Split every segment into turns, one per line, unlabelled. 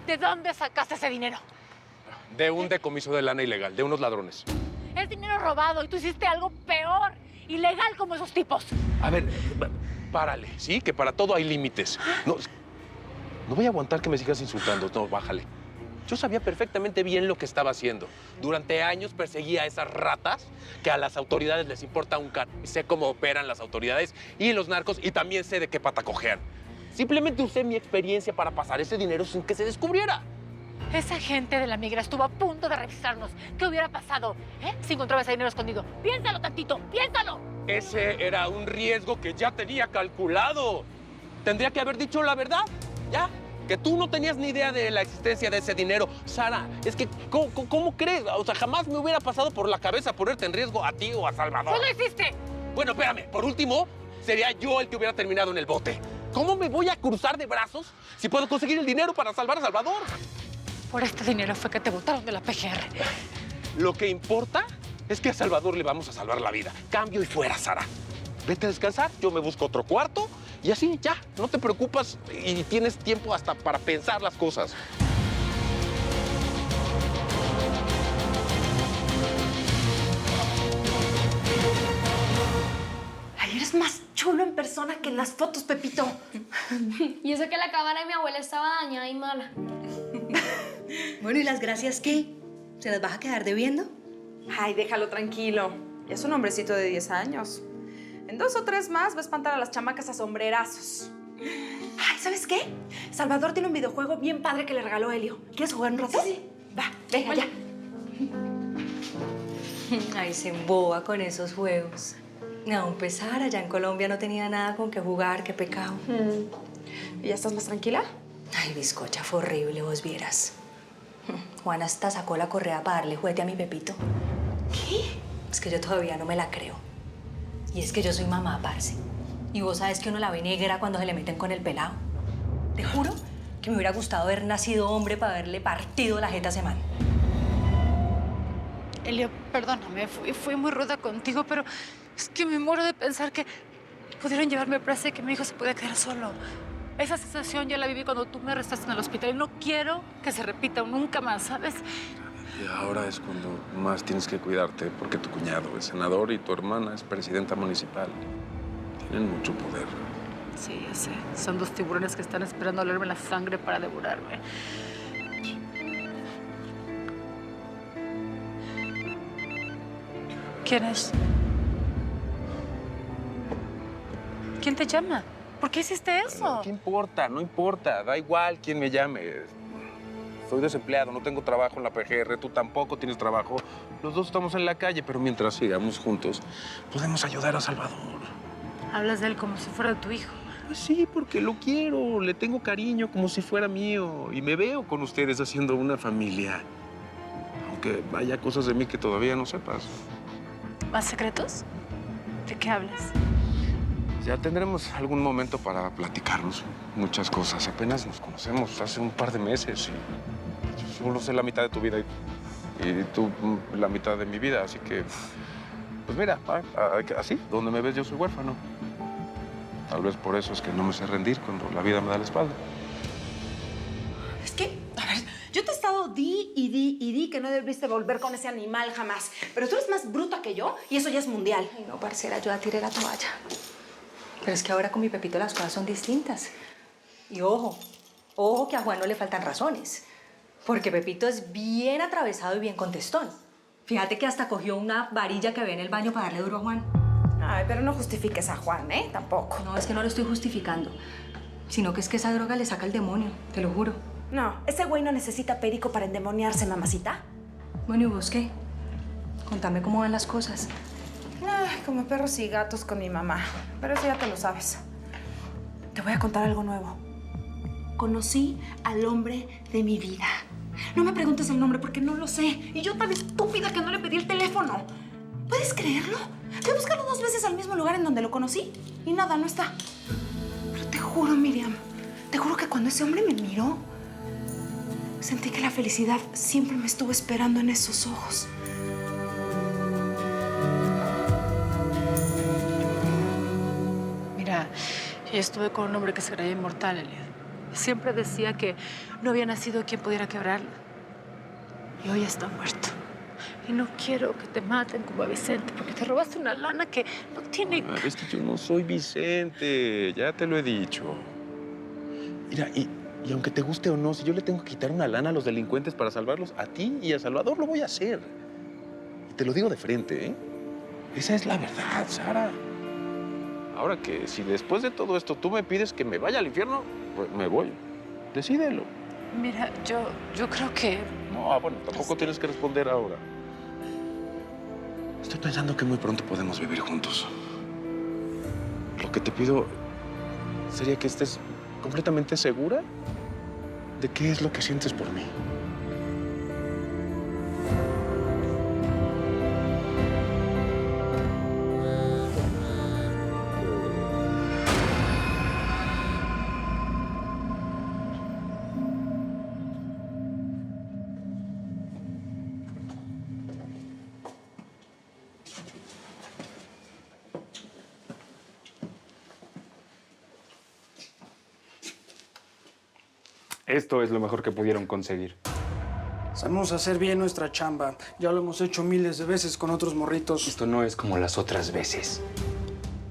¿De dónde sacaste ese dinero?
De un decomiso de lana ilegal, de unos ladrones.
Es dinero robado y tú hiciste algo peor, ilegal como esos tipos.
A ver, párale, ¿sí? Que para todo hay límites. No, no voy a aguantar que me sigas insultando. No, bájale. Yo sabía perfectamente bien lo que estaba haciendo. Durante años perseguía a esas ratas que a las autoridades les importa un carajo. Sé cómo operan las autoridades y los narcos y también sé de qué pata cojean. Simplemente usé mi experiencia para pasar ese dinero sin que se descubriera.
Esa gente de la migra estuvo a punto de revisarnos. ¿Qué hubiera pasado, si encontraba ese dinero escondido? Piénsalo tantito, piénsalo.
Ese era un riesgo que ya tenía calculado. Tendría que haber dicho la verdad, ¿ya? Que tú no tenías ni idea de la existencia de ese dinero. Sara, es que, ¿cómo crees? O sea, jamás me hubiera pasado por la cabeza ponerte en riesgo a ti o a Salvador.
¿Tú lo hiciste?
Bueno, espérame. Por último, sería yo el que hubiera terminado en el bote. ¿Cómo me voy a cruzar de brazos si puedo conseguir el dinero para salvar a Salvador?
Por este dinero fue que te botaron de la PGR.
Lo que importa es que a Salvador le vamos a salvar la vida. Cambio y fuera, Sara. Vete a descansar, yo me busco otro cuarto y así, ya, no te preocupas y tienes tiempo hasta para pensar las cosas.
Ay, eres más chulo en persona que en las fotos, Pepito.
Y eso que la cámara de mi abuela estaba dañada y mala.
Bueno, ¿y las gracias qué? ¿Se las vas a quedar debiendo?
Ay, déjalo tranquilo. Es un hombrecito de 10 años. En 2 o 3 más va a espantar a las chamacas a sombrerazos. Ay, ¿sabes qué? Salvador tiene un videojuego bien padre que le regaló Helio. ¿Quieres jugar un rato? Sí. Va, venga, ya.
Ay, se emboba con esos juegos. No, pues Sara, allá en Colombia no tenía nada con qué jugar, qué pecado.
¿Y ya estás más tranquila?
Ay, bizcocha, fue horrible, vos vieras. Juana hasta sacó la correa para darle juguete a mi Pepito.
¿Qué?
Es que yo todavía no me la creo. Y es que yo soy mamá, parce. Y vos sabes que uno la ve negra cuando se le meten con el pelado. Te juro que me hubiera gustado haber nacido hombre para haberle partido la jeta a ese man.
Elio, perdóname, fui muy ruda contigo, pero es que me muero de pensar que pudieron llevarme presa y que mi hijo se puede quedar solo. Esa sensación ya la viví cuando tú me arrestaste en el hospital y no quiero que se repita nunca más, ¿sabes?
Y ahora es cuando más tienes que cuidarte, porque tu cuñado es senador y tu hermana es presidenta municipal. Tienen mucho poder.
Sí, ya sé. Son 2 tiburones que están esperando olerme la sangre para devorarme. ¿Quién es? ¿Quién te llama? ¿Por qué hiciste eso?
¿Qué importa? No importa. Da igual quién me llame. Soy desempleado, no tengo trabajo en la PGR, tú tampoco tienes trabajo. Los dos estamos en la calle, pero mientras sigamos juntos, podemos ayudar a Salvador.
Hablas de él como si fuera tu hijo.
Pues sí, porque lo quiero, le tengo cariño como si fuera mío. Y me veo con ustedes haciendo una familia. Aunque haya cosas de mí que todavía no sepas.
¿Más secretos? ¿De qué hablas?
Ya tendremos algún momento para platicarnos muchas cosas. Apenas nos conocemos hace un par de meses y yo solo sé la mitad de tu vida y tú la mitad de mi vida. Así que, pues mira, así, donde me ves yo soy huérfano. Tal vez por eso es que no me sé rendir cuando la vida me da la espalda.
Es que, a ver, yo te he estado di que no debiste volver con ese animal jamás. Pero tú eres más bruta que yo y eso ya es mundial.
Ay, no, parcera, yo ya tiré la toalla. Pero es que ahora con mi Pepito las cosas son distintas. Y ojo que a Juan no le faltan razones. Porque Pepito es bien atravesado y bien contestón. Fíjate que hasta cogió una varilla que había en el baño para darle duro a Juan.
Ay, pero no justifiques a Juan, ¿eh? Tampoco.
No, es que no lo estoy justificando. Sino que es que esa droga le saca el demonio, te lo juro.
No, ese güey no necesita perico para endemoniarse, mamacita.
Bueno, ¿y vos qué? Contame cómo van las cosas.
Ay, como perros y gatos con mi mamá. Pero eso ya te lo sabes. Te voy a contar algo nuevo. Conocí al hombre de mi vida. No me preguntes el nombre porque no lo sé. Y yo tan estúpida que no le pedí el teléfono. ¿Puedes creerlo? Fui a buscarlo 2 veces al mismo lugar en donde lo conocí. Y nada, no está. Pero te juro, Miriam, te juro que cuando ese hombre me miró, sentí que la felicidad siempre me estuvo esperando en esos ojos.
Mira, yo estuve con un hombre que se creía inmortal, Elliot. Siempre decía que no había nacido quien pudiera quebrarlo. Y hoy está muerto. Y no quiero que te maten como a Vicente, porque te robaste una lana que no tiene...
Es que yo no soy Vicente, ya te lo he dicho. Mira, y aunque te guste o no, si yo le tengo que quitar una lana a los delincuentes para salvarlos, a ti y a Salvador lo voy a hacer. Y te lo digo de frente, ¿eh? Esa es la verdad, Sara. Ahora que si después de todo esto tú me pides que me vaya al infierno, pues me voy. Decídelo.
Mira, yo creo que...
No, bueno, tampoco tienes que responder ahora. Estoy pensando que muy pronto podemos vivir juntos. Lo que te pido sería que estés completamente segura de qué es lo que sientes por mí.
Esto es lo mejor que pudieron conseguir.
Sabemos hacer bien nuestra chamba. Ya lo hemos hecho miles de veces con otros morritos.
Esto no es como las otras veces.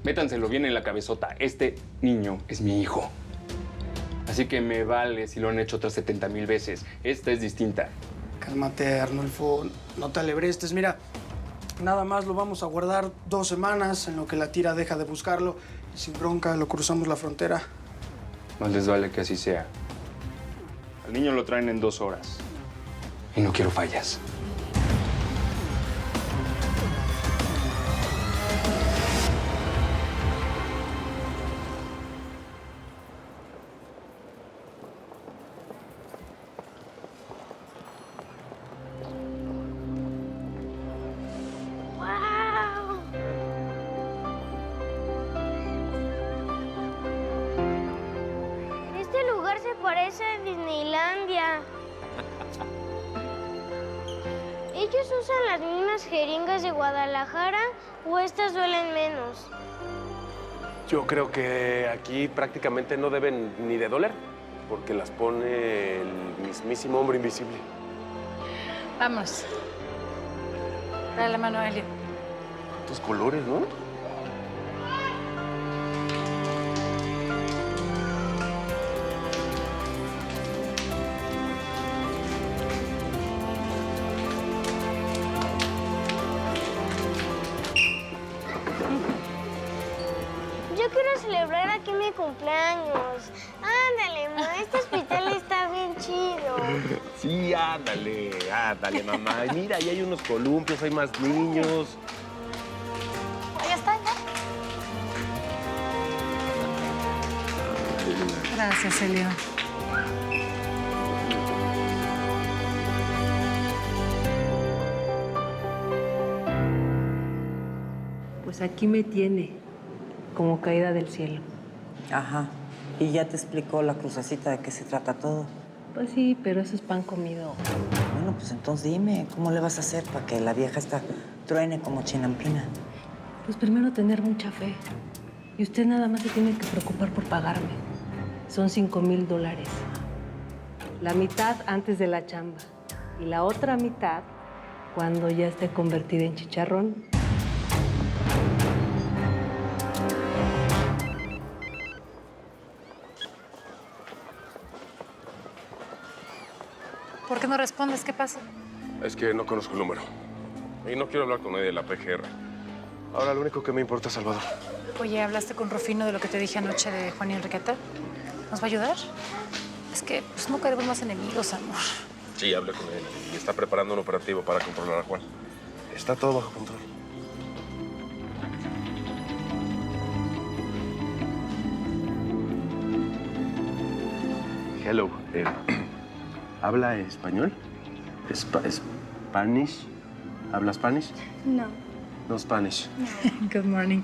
Métanselo bien en la cabezota. Este niño es mi hijo. Así que me vale si lo han hecho otras 70,000 veces. Esta es distinta.
Cálmate, Arnulfo. No te alebrestes. Mira, nada más lo vamos a guardar 2 semanas en lo que la tira deja de buscarlo. Y sin bronca lo cruzamos la frontera.
Más les vale que así sea. Al niño lo traen en 2 horas. Y no quiero fallas.
Este lugar se parece a Disneylandia. ¿Ellos usan las mismas jeringas de Guadalajara o estas duelen menos?
Yo creo que aquí prácticamente no deben ni de doler, porque las pone el mismísimo hombre invisible.
Vamos. Dale la mano a Elio.
Estos colores, ¿no?
Yo quiero celebrar aquí mi cumpleaños. Ándale, ma, este hospital está bien chido.
Sí, ándale, ándale, mamá. Y mira, ahí hay unos columpios, hay más niños.
Ya está, ya. Gracias, Elio.
Pues aquí me tiene, como caída del cielo.
Ajá. ¿Y ya te explicó la crucecita de qué se trata todo?
Pues sí, pero eso es pan comido.
Bueno, pues entonces dime, ¿cómo le vas a hacer para que la vieja esta truene como chinampina?
Pues primero tener mucha fe. Y usted nada más se tiene que preocupar por pagarme. Son $5,000. La mitad antes de la chamba. Y la otra mitad cuando ya esté convertida en chicharrón.
¿Por qué no respondes? ¿Qué pasa?
Es que no conozco el número. Y no quiero hablar con nadie de la PGR. Ahora lo único que me importa es Salvador.
Oye, ¿hablaste con Rufino de lo que te dije anoche de Juan y Enriqueta? ¿Nos va a ayudar? Es que pues, no queremos más enemigos, amor.
Sí, hablé con él y está preparando un operativo para controlar a Juan. Está todo bajo control. Hello. ¿Habla español? ¿Spanish? ¿Habla Spanish?
No.
No Spanish.
Good morning.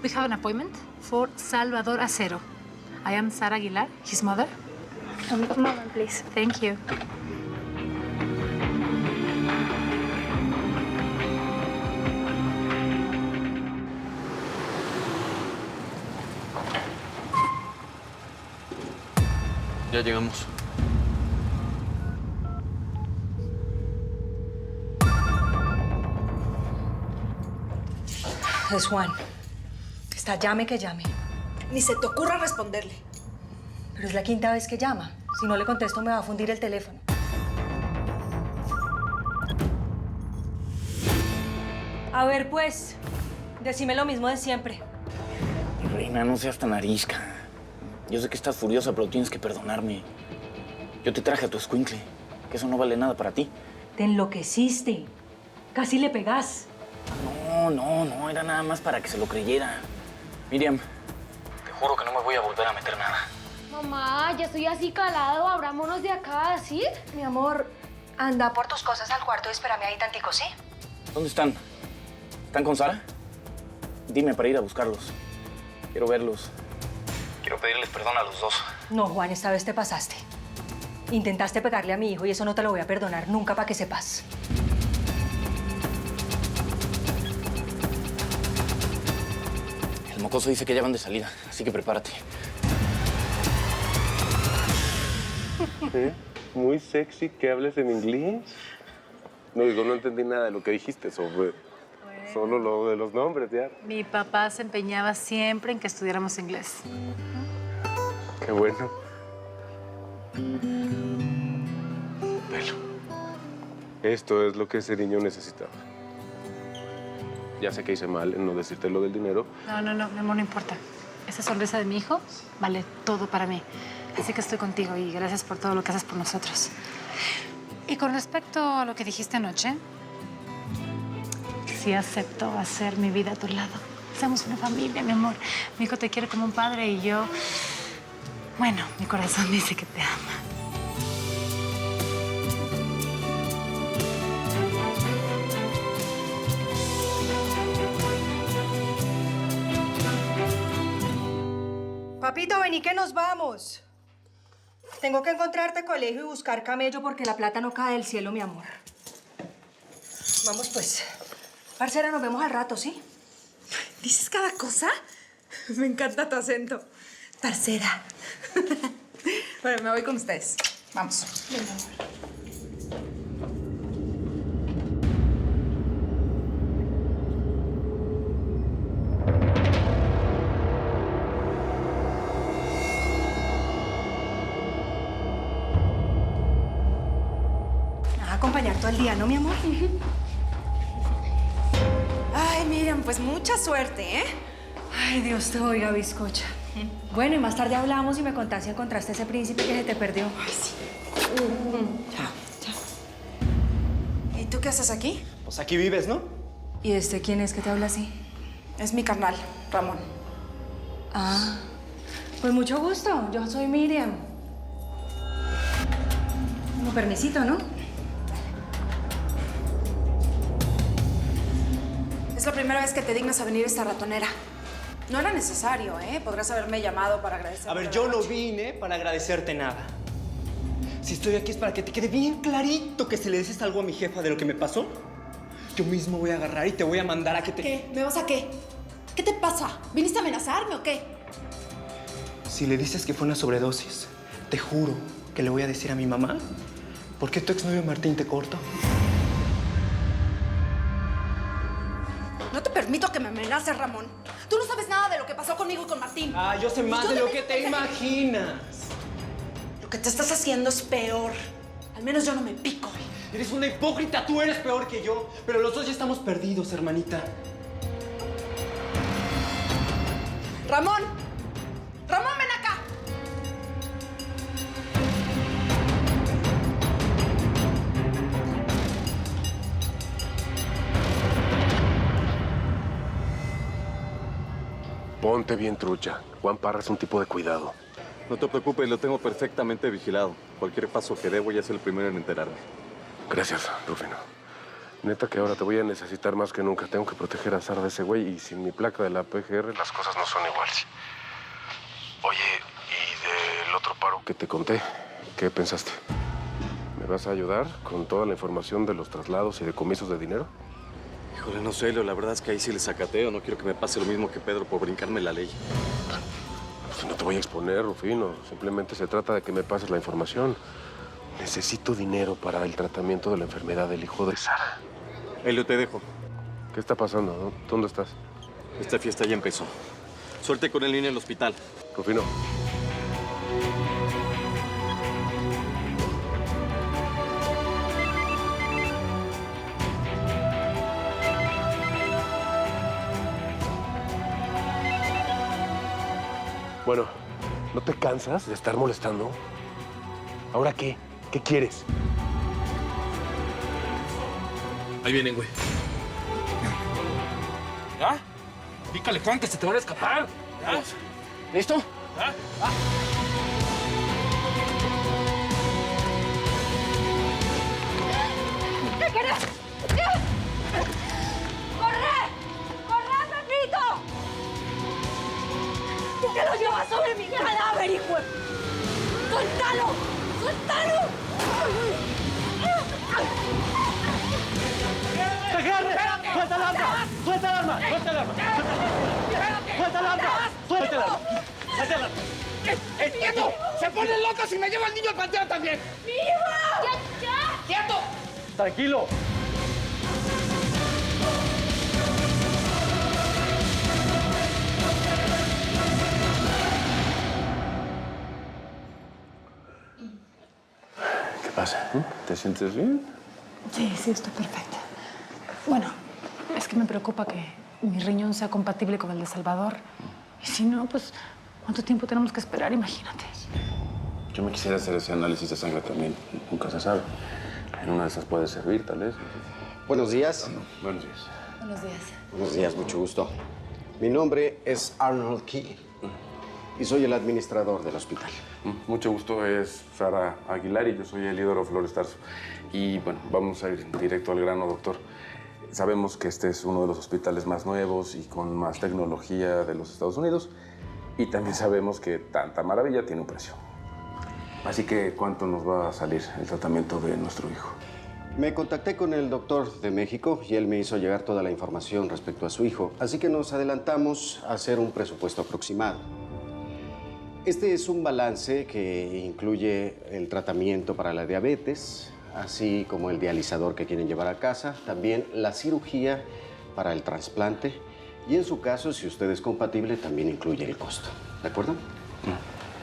We have an appointment for Salvador Acero. I am Sara Aguilar, his mother.
Moment, please.
Thank you.
Ya llegamos.
Es Juan. Está llame que llame.
Ni se te ocurra responderle.
Pero es la quinta vez que llama. Si no le contesto, me va a fundir el teléfono. A ver, pues, decime lo mismo de siempre.
Reina, no seas tan arisca. Yo sé que estás furiosa, pero tienes que perdonarme. Yo te traje a tu escuincle, que eso no vale nada para ti.
Te enloqueciste. Casi le pegás.
No, era nada más para que se lo creyera. Miriam, te juro que no me voy a volver a meter nada.
Mamá, ya estoy así calado, abrámonos de acá, ¿sí?
Mi amor, anda por tus cosas al cuarto y espérame ahí tantico, ¿sí?
¿Dónde están? ¿Están con Sara? Dime para ir a buscarlos. Quiero verlos. Quiero pedirles perdón a los dos.
No, Juan, esta vez te pasaste. Intentaste pegarle a mi hijo y eso no te lo voy a perdonar nunca, para que sepas.
El mocoso dice que ya van de salida, así que prepárate.
Muy sexy que hables en inglés. No entendí nada de lo que dijiste sobre... Solo lo de los nombres, ya.
Mi papá se empeñaba siempre en que estudiáramos inglés.
Qué bueno. Velo. Esto es lo que ese niño necesitaba. Ya sé que hice mal en no decirte lo del dinero.
No, mi amor, no importa. Esa sonrisa de mi hijo vale todo para mí. Así que estoy contigo y gracias por todo lo que haces por nosotros. Y con respecto a lo que dijiste anoche, sí acepto hacer mi vida a tu lado. Somos una familia, mi amor. Mi hijo te quiere como un padre y yo... Bueno, mi corazón dice que te ama.
Papito, vení que nos vamos. Tengo que encontrarte colegio y buscar camello porque la plata no cae del cielo, mi amor. Vamos, pues. Parcera, nos vemos al rato, ¿sí?
¿Dices cada cosa? Me encanta tu acento. Parcera. Bueno, me voy con ustedes. Vamos. Venga, amor.
Me vas a acompañar todo el día, ¿no, mi amor?
Ay, Miriam, pues mucha suerte, ¿eh?
Ay, Dios te oiga, bizcocha. Bueno, y más tarde hablamos y me contás si encontraste a ese príncipe que se te perdió.
Ay, sí. Chao. ¿Y tú qué haces aquí?
Pues aquí vives, ¿no?
¿Y este quién es que te habla así?
Es mi carnal, Ramón.
Ah, pues mucho gusto. Yo soy Miriam. Como permisito, ¿no?
Es la primera vez que te dignas a venir esta ratonera. No era necesario, ¿eh? Podrás haberme llamado para agradecer.
A ver, yo no vine para agradecerte nada. Si estoy aquí es para que te quede bien clarito que si le dices algo a mi jefa de lo que me pasó, yo mismo voy a agarrar y te voy a mandar a que te...
¿Qué? ¿Me vas a qué? ¿Qué te pasa? ¿Viniste a amenazarme o qué?
Si le dices que fue una sobredosis, te juro que le voy a decir a mi mamá por qué tu exnovio Martín te cortó.
No te permito que me amenaces, Ramón. Tú no sabes nada de lo que pasó conmigo y con Martín.
Ah, yo sé más de lo que te imaginas.
Lo que te estás haciendo es peor. Al menos yo no me pico.
Eres una hipócrita, tú eres peor que yo. Pero los dos ya estamos perdidos, hermanita.
¡Ramón! ¡Ramón, ven acá!
Ponte bien trucha. Juan Parra es un tipo de cuidado.
No te preocupes, lo tengo perfectamente vigilado. Cualquier paso que dé voy a ser el primero en enterarme.
Gracias, Rufino. Neta que ahora te voy a necesitar más que nunca. Tengo que proteger a Sara de ese güey y sin mi placa de la PGR las cosas no son iguales. Oye, ¿y del otro paro que te conté? ¿Qué pensaste? ¿Me vas a ayudar con toda la información de los traslados y decomisos de dinero?
Híjole, no sé, Leo, la verdad es que ahí sí le sacateo. No quiero que me pase lo mismo que Pedro por brincarme la ley.
Pues no te voy voy a exponer, Rufino. Simplemente se trata de que me pases la información. Necesito dinero para el tratamiento de la enfermedad del hijo de Sara.
Elio, te dejo.
¿Qué está pasando? ¿Dónde estás?
Esta fiesta ya empezó. Suerte con el niño en el hospital.
Rufino. Bueno, ¿no te cansas de estar molestando? ¿Ahora qué? ¿Qué quieres?
Ahí vienen, güey. ¿Ya? Pícale, Juan, que se te van a escapar. ¿Ya?
¿Listo?
¿Ya?
¿Qué querés? ¡Corre! ¡Corre, Pepito! ¿Por qué lo llevas sobre mi cadáver, hijo? ¡Suéltalo! ¡Suéltalo!
¡Agarre! ¡Suelta el arma! ¡Suelta el arma! ¡Suelta el arma! ¡Suelta el arma! ¡Suelta el arma! ¡Suelta el arma!
¡Quieto! ¡Se ponen locos si me lleva el niño al panteón también! ¡Viva! ¡Ya! ¡Quieto!
¡Tranquilo!
¿Qué pasa? ¿Te sientes bien?
Sí, sí, estoy perfecta. Bueno, es que me preocupa que mi riñón sea compatible con el de Salvador. Y si no, pues, ¿cuánto tiempo tenemos que esperar? Imagínate.
Yo me quisiera hacer ese análisis de sangre también. Nunca se sabe. En una de esas puede servir, tal vez.
Buenos días.
Buenos días.
Buenos días.
Buenos días, mucho gusto. Mi nombre es Arnold Key y soy el administrador del hospital.
Mucho gusto, es Sara Aguilar y yo soy el ídolo Flores Tarso. Y bueno, vamos a ir directo al grano, doctor. Sabemos que este es uno de los hospitales más nuevos y con más tecnología de los Estados Unidos. Y también sabemos que tanta maravilla tiene un precio. Así que, ¿cuánto nos va a salir el tratamiento de nuestro hijo?
Me contacté con el doctor de México y él me hizo llegar toda la información respecto a su hijo. Así que nos adelantamos a hacer un presupuesto aproximado. Este es un balance que incluye el tratamiento para la diabetes, así como el dializador que quieren llevar a casa, también la cirugía para el trasplante y en su caso, si usted es compatible, también incluye el costo. ¿De acuerdo?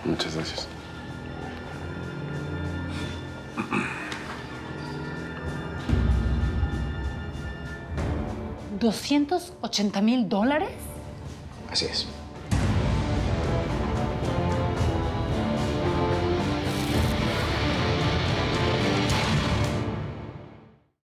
Muchas gracias.
¿$280,000?
Así es.